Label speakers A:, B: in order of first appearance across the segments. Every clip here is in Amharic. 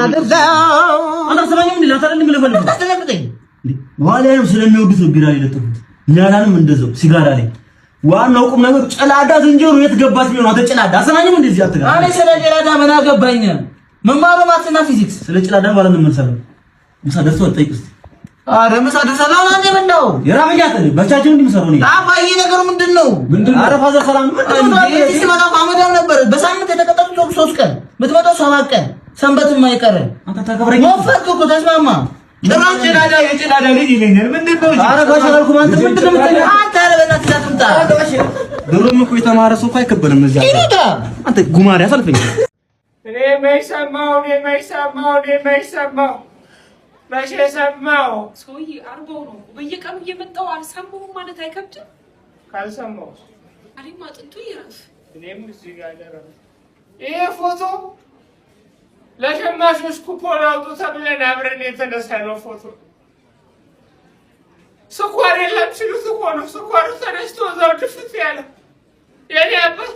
A: አደዛው
B: አንተ ሰማኝም እንዴ ላታረን ምለፈልኩ
A: አስተነብጠኝ
B: ዋሊያንም ስለሚወዱት ነው ቢራ ይለጥፉት ኛላንም እንደዛው ሲጋራ ላይ ዋናው ቁም ነገር ጨላዳ ዝንጀሮ የት ገባት ነው አንተ ጨላዳ አሰማኝም እንደዚህ አትጋ
A: አለ ስለ ጨላዳ ምን አገባኝ መማሩ ማትና ፊዚክስ
B: ስለ ጨላዳ ማለት ነው መሰለኝ ምሳ ደርሶ ጠይቅስ
A: አረ ምሳ ደርሰናል አንተ ምንድነው
B: የራመጃት በቻችን እንዲመሰሩ ነው
A: አባዬ ነገሩ ምንድነው
B: አረ ፋዘር ሰላም ምንድነው
A: እዚህ ሲመጣ አመዳው ነበር በሳምንት የተቀጠሉ 3 ቀን ምትመጣው 7 ቀን ሰንበትም አይቀር
B: አንተ ተከብረኝ
A: ወፈርኩ እኮ ተስማማ ጭራሽ ጨላዳ የጨላዳ ልጅ ይለኛል ምንድነው
B: አረ ጋሻልኩ አንተ ምንድነው የምትለው
A: አንተ አረ በእናትህ አትምጣ
B: ድሮም እኮ የተማረ ሰው እኮ አይከበርም እዚህ አንተ ጉማሬ አሳልፈኝ
C: እኔ ማይሰማው
D: ሰውዬ አርባው ነው በየቀኑ እየመጣው አልሰማሁም ማለት አይከብድም
C: ካልሰማው
D: አሪማ ጥንቱ ይረፍ
C: እኔም እዚህ ጋር ደረሰ ይሄ ፎቶ ለሸማቾች ኩፖን አውጡ ተብለን አብረን የተነሳነው ፎቶ ስኳር የለም ሲሉት እኮ ነው ስኳሩ ተነስቶ እዛው ድፍት ያለ የኔ አባት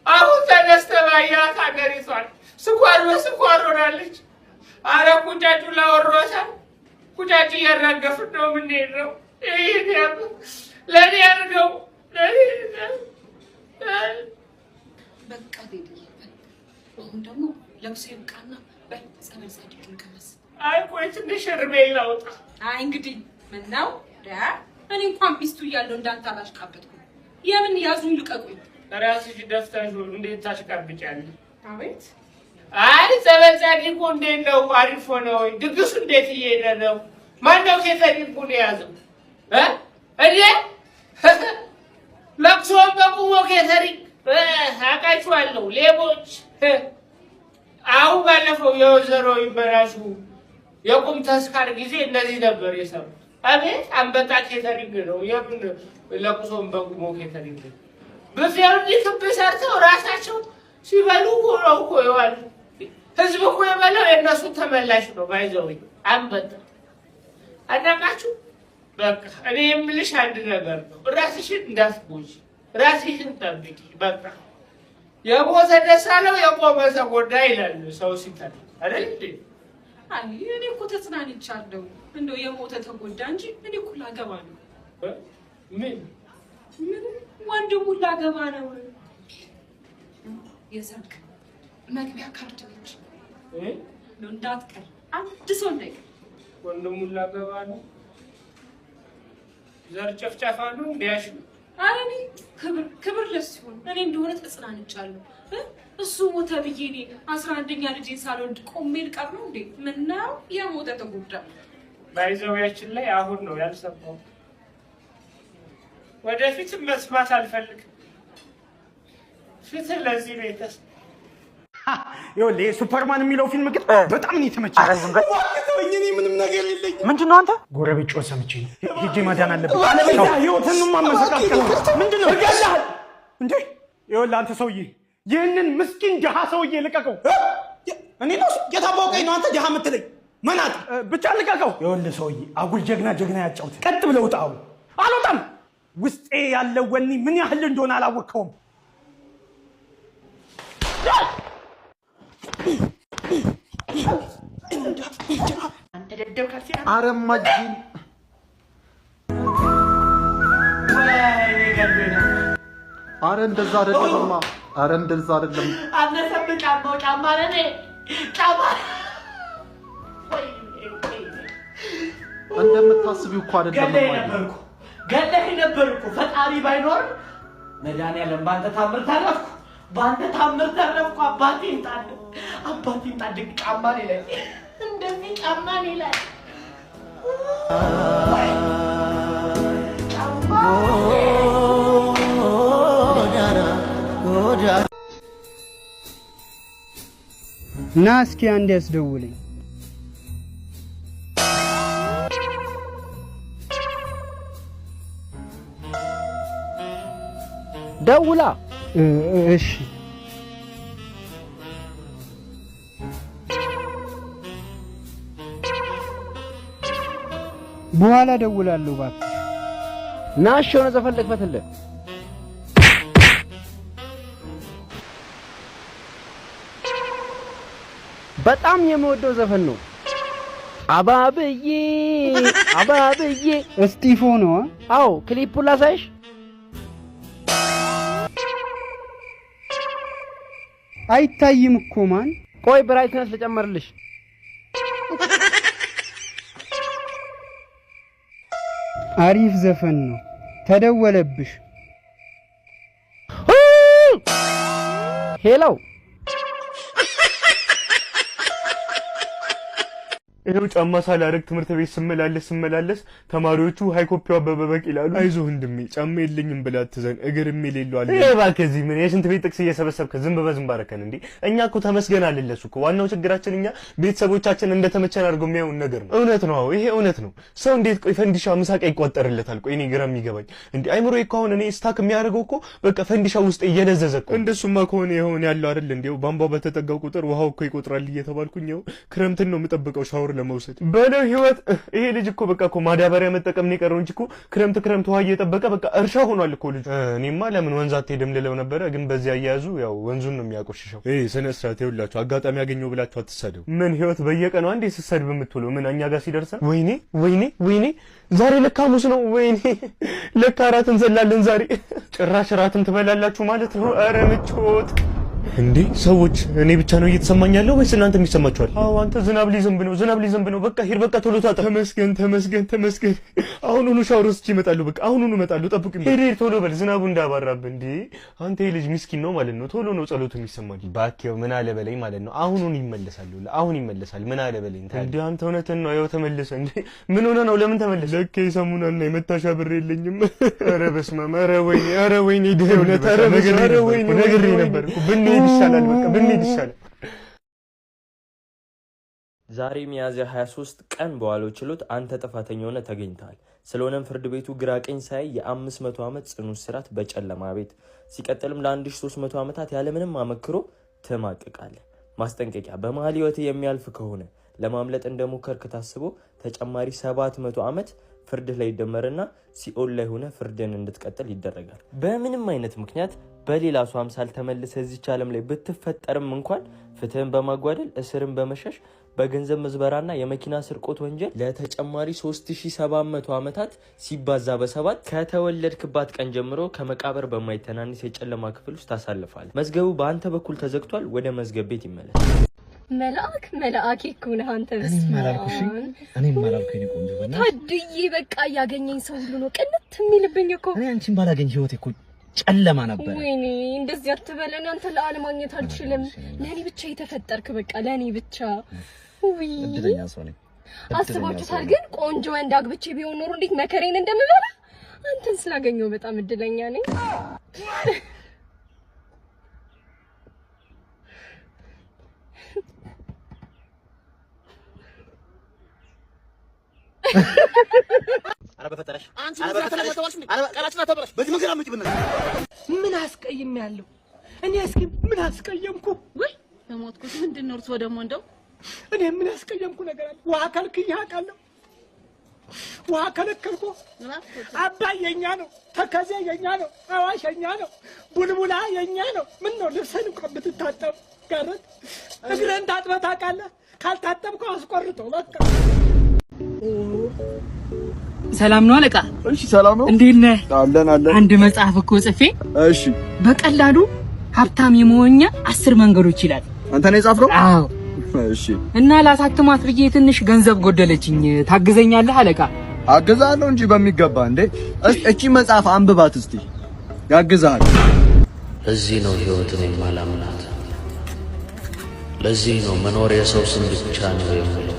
C: አሁን ተነስተህ ባያት ሀገሪቷን ስኳር በስኳር ሆናለች አረ ቁጫጩ ላወሮታል ቁጫጭ እያራገፍን ነው የምንሄደው ይሄ ለኔ አድርገው
D: በቃ ዴዲ አሁን ደግሞ ለብሶ ይብቃና በጸበል ጻድቅን ከመስ
C: አይ ቆይ ትንሽ እርሜ ላውጣ
D: አይ እንግዲህ ምን ነው እኔ እንኳን ቢስቱ እያለሁ እንዳንተ አላሽቃበጥኩም የምን ያዙኝ ልቀቁኝ
C: ራስሽ ደፍተሽ እንዴት ታሽቃብጫለሽ
D: አቤት
C: አይ ጸበል ጻድቁ እንዴት ነው አሪፍ ነው ድግሱ እንዴት እየሄደ ነው ማነው ኬተሪንጉን የያዘው እኔ ለቅሶ በቁሞ ኬተሪንግ አውቃችኋለሁ ሌቦች አሁን ባለፈው የወይዘሮ ይበራሹ የቁም ተስካር ጊዜ እነዚህ ነበር የሰሩት አቤት አንበጣ ኬተሪንግ ነው የምን ለቅሶም በቁሞ ኬተሪንግ በፊያው ዲክብ ሰርተው ራሳቸው ሲበሉ ነው እኮ ይዋል ህዝብ እኮ የበላው የእነሱ ተመላሽ ነው ባይዘው አንበጣ አናቃችሁ በቃ እኔ የምልሽ አንድ ነገር ነው ራስሽን እንዳትጎጂ ራስሽን ጠብቂ በቃ የሞተ ደስ አለው የቆመ ተጎዳ ይላል ሰው ሲተል አይደል እንዴ
D: አይ እኔ እኮ ተጽናንቻለሁ እንደው የሞተ ተጎዳ እንጂ እኔ እኮ ላገባ ነው
C: ምን
D: ወንድሙ ላገባ ነው የሰርግ መግቢያ ካርድ ነች ነው እንዳትቀር አንድ ሰው እንዳይቀር
C: ወንድሙ ላገባ ነው ዘር ጨፍጫፋ ነው እንዲያሽ
D: አረኒ ክብር ለሲሆን እኔ እንደሆነ ተጽናንቻለሁ እሱ ሞተ ብዬ እኔ 11ኛ ልጄን ሳልወልድ ቆሜ ልቀር ነው እንዴ ምነው የሞተ ተጎዳ
C: ባይዘውያችን ላይ አሁን ነው ያልሰማው ወደፊትም መስማት አልፈልግም ፍትህ ለዚህ ቤተሰብ
E: ይኸውልህ ሱፐርማን የሚለው ፊልም ግን በጣም ነው የተመቸኝ። ኧረ ዝም በል እኔ ምንም ነገር የለኝም። ምንድነው አንተ ጎረቤት ጮህ ሰምቼ ሂጅ ማዳን አለብኝ። አለበዛ ህይወትን ማመሰቃቀል ምንድነው እገላለሁ እንዴ? ይኸውልህ አንተ ሰውዬ ይህንን ምስኪን ድሃ ሰውዬ ልቀቀው። እኔ ነው የታወቀኝ ነው አንተ ድሃ የምትለኝ መናጥ ብቻ ልቀቀው። ይኸውልህ ሰውዬ አጉል ጀግና ያጫውት ቀጥ ብለው ውጣው። አልወጣም። ውስጤ ያለው ወኔ ምን ያህል እንደሆነ አላወቅከውም።
F: አረማጅን አረ እንደዛ አይደለምማ አረ እንደዛ አይደለም
C: አነሰብ ጫማ ነኔ ጫማ
F: እንደምታስቢው እኮ አይደለም
C: ገለህ ነበርኩ ፈጣሪ ባይኖር መድኃኒዓለም ባንተ ታምር ተረፍኩ አባቴን ጣድ ጫማ ላይ እንደዚህ ጫማ ላይ
G: ና እስኪ አንዴ ያስደውለኝ
A: ደውላ
G: እሺ በኋላ ደውላለሁ እባክህ
A: ናሽ ሆነ ዘፈለክ ፈትልህ
G: በጣም የምወደው ዘፈን ነው። አባብዬ አባብዬ እስጢፎ ነው። አዎ ክሊፑን ላሳይሽ። አይታይም እኮ ማን። ቆይ ብራይትነስ ልጨምርልሽ። አሪፍ ዘፈን ነው። ተደወለብሽ። ሄሎ
H: ይሄው ጫማ ሳላረግ ትምህርት ቤት ስመላለስ ተማሪዎቹ ሃይኮፒው አበበ በቅ ይላሉ። አይዞህ ወንድሜ ጫማ የለኝም ብላ አትዘን እግርም የሌለው አለ። ይሄ እባክህ እዚህ ምን የሽንት ቤት ጥቅስ እየሰበሰብከ ዝም ባረከን እንዴ? እኛ እኮ ተመስገን አለለሱ እኮ ዋናው ችግራችን እኛ ቤተሰቦቻችን እንደተመቸን አድርገው የሚያዩን ነገር ነው። እውነት ነው። ይሄ እውነት ነው። ሰው እንዴት ቆይ ፈንዲሻ ምሳቃ ይቆጠርለታል? ቆይ እኔ ግራ የሚገባኝ እንዴ አይምሮ እኮ አሁን እኔ ስታክ የሚያደርገው እኮ በቃ ፈንዲሻ ውስጥ እየለዘዘ እኮ። እንደሱማ ከሆነ ይሆን ያለው አይደል እንዴው ቧንቧ በተጠጋው ቁጥር ውሃው እኮ ይቆጥራል እየተባልኩኝ ነው። ክረምትን ነው የምጠብቀው ሻወር ለመውሰድ በለው ህይወት። ይሄ ልጅ እኮ በቃ እኮ ማዳበሪያ መጠቀም ነው የቀረው እንጂ እኮ ክረምት ውሃ እየጠበቀ በቃ እርሻ ሆኗል እኮ ልጅ። እኔማ ለምን ወንዝ አትሄድም ልለው ነበረ፣ ግን በዚህ አያያዙ ያው ወንዙን ነው የሚያቆሽሸው። ስነ ስርዓት ይኸውላችሁ፣ አጋጣሚ ያገኘው ብላችሁ አትሳደቡ። ምን ህይወት በየቀኑ አንዴ ስትሰድብ የምትውለው ምን እኛ ጋር ሲደርስ ወይኔ ዛሬ ለካ ሐሙስ ነው። ወይኔ ለካ እራት እንዘላለን ዛሬ። ጭራሽ እራትም ትበላላችሁ ማለት ነው። ኧረ ምቾት እንዴ ሰዎች፣ እኔ ብቻ ነው እየተሰማኝ ያለው ወይስ እናንተ የሚሰማችኋል? አዎ አንተ ዝናብ ሊዘንብ ነው። በቃ ሂድ፣ በቃ ቶሎ ታጠብ። ተመስገን። አሁኑኑ ሻወር ወስጄ እመጣለሁ። በቃ አሁኑኑ እመጣለሁ። ጠብቁኝ። ሂድ ቶሎ በል፣ ዝናቡ እንዳባራብህ። እንዴ አንተ ልጅ ምስኪን ነው ማለት ነው። ቶሎ ነው ጸሎቱ የሚሰማኝ። ባክየው ምን አለ በለኝ ማለት ነው። አሁኑን ይመለሳል። ምን አለ በለኝ። እንዴ አንተ እውነትን ነው። ያው ተመለሰ። እንዴ ምን ሆነ ነው? ለምን ተመለሰ? ለካ የሳሙናና የመታሻ ብር የለኝም። ኧረ በስመ አብ። ኧረ ወይኔ ደህውነት። ኧረ ወይኔ ነግሬ ነበር እኮ ብንሄድ ይሻላል።
I: ዛሬ ሚያዝያ 23 ቀን በዋለው ችሎት አንተ ጥፋተኛ ሆነ ተገኝተሃል። ስለሆነም ፍርድ ቤቱ ግራ ቀኝ ሳይ የ500 ዓመት ጽኑ እስራት በጨለማ ቤት፣ ሲቀጥልም ለ1300 ዓመታት ያለምንም አመክሮ ትማቅቃለህ። ማስጠንቀቂያ፣ በመሃል ህይወት የሚያልፍ ከሆነ ለማምለጥ እንደሞከርክ ታስቦ ተጨማሪ 700 ዓመት ፍርድ ላይ ይደመርና ሲኦል ላይ ሆነ ፍርድን እንድትቀጥል ይደረጋል። በምንም አይነት ምክንያት በሌላ ሰው አምሳል ተመልሰህ እዚች ዓለም ላይ ብትፈጠርም እንኳን ፍትህን በማጓደል እስርን በመሸሽ በገንዘብ ምዝበራና የመኪና ስርቆት ወንጀል ለተጨማሪ 3700 ዓመታት ሲባዛ በ7 ከተወለድክባት ቀን ጀምሮ ከመቃብር በማይተናነስ የጨለማ ክፍል ውስጥ ታሳልፋለህ። መዝገቡ በአንተ በኩል ተዘግቷል። ወደ መዝገብ ቤት ይመለስ።
J: መልአክ እኮ ነህ አንተ። እኔም ማላልኩኝ ቆንጆ በእናትሽ ታድዬ፣ በቃ ያገኘኝ ሰው ሁሉ ነው ቅንት የሚልብኝ እኮ። እኔ አንቺን ባላገኝ ህይወቴ እኮ ጨለማ ነበር። ወይኔ እንደዚህ አትበለኝ አንተ። ለማግኘት አልችልም። ለኔ ብቻ የተፈጠርክ በቃ ለኔ ብቻ። ውይ እድለኛ ሰው ነኝ። አስባችሁታል ግን ቆንጆ ወንድ አግብቼ ቢሆን ኖሮ እንዴት መከሬን እንደምበላ። አንተን ስላገኘው በጣም እድለኛ ነኝ።
A: አረ በፈጠረሽ አንቺ ቃላችን በዚህ መንገድ አምጪብና
C: ምን አስቀይም ያለው እኔ እስኪ ምን አስቀየምኩ? ወይ በሞትኩት ምንድነው እርሶ ደግሞ እንደው እኔ ምን አስቀየምኩ ነገር አለ? ውሃ ከልክዬ አውቃለሁ። ውሃ ከለከልኩ። አባይ የኛ ነው፣ ተከዜ የኛ ነው፣ አዋሽ የኛ ነው፣ ቡልቡላ የኛ ነው። ምን ነው ልብስህን እንኳን ብትታጠብ ጋረት እግርህን ታጥበህ ታውቃለህ? ካልታጠብከው አስቆርጠው በቃ።
K: ሰላም ነው አለቃ?
F: እሺ ሰላም ነው።
K: እንዴት ነህ?
F: አለን።
K: አንድ መጽሐፍ እኮ ጽፌ።
F: እሺ
K: በቀላሉ ሀብታም የመሆኛ 10 መንገዶች ይላል።
F: አንተ ነው የጻፍከው?
K: አዎ።
F: እሺ
K: እና ላሳትማት ብዬ ትንሽ ገንዘብ ጎደለችኝ። ታግዘኛለህ አለቃ?
F: አግዛለሁ እንጂ በሚገባ። እንዴ እቺ መጽሐፍ አንብባት እስቲ፣ ያግዛል።
L: ለዚህ ነው ህይወትን የማላምናት። ለዚህ ነው መኖር የሰው ስም ብቻ ነው የምለው።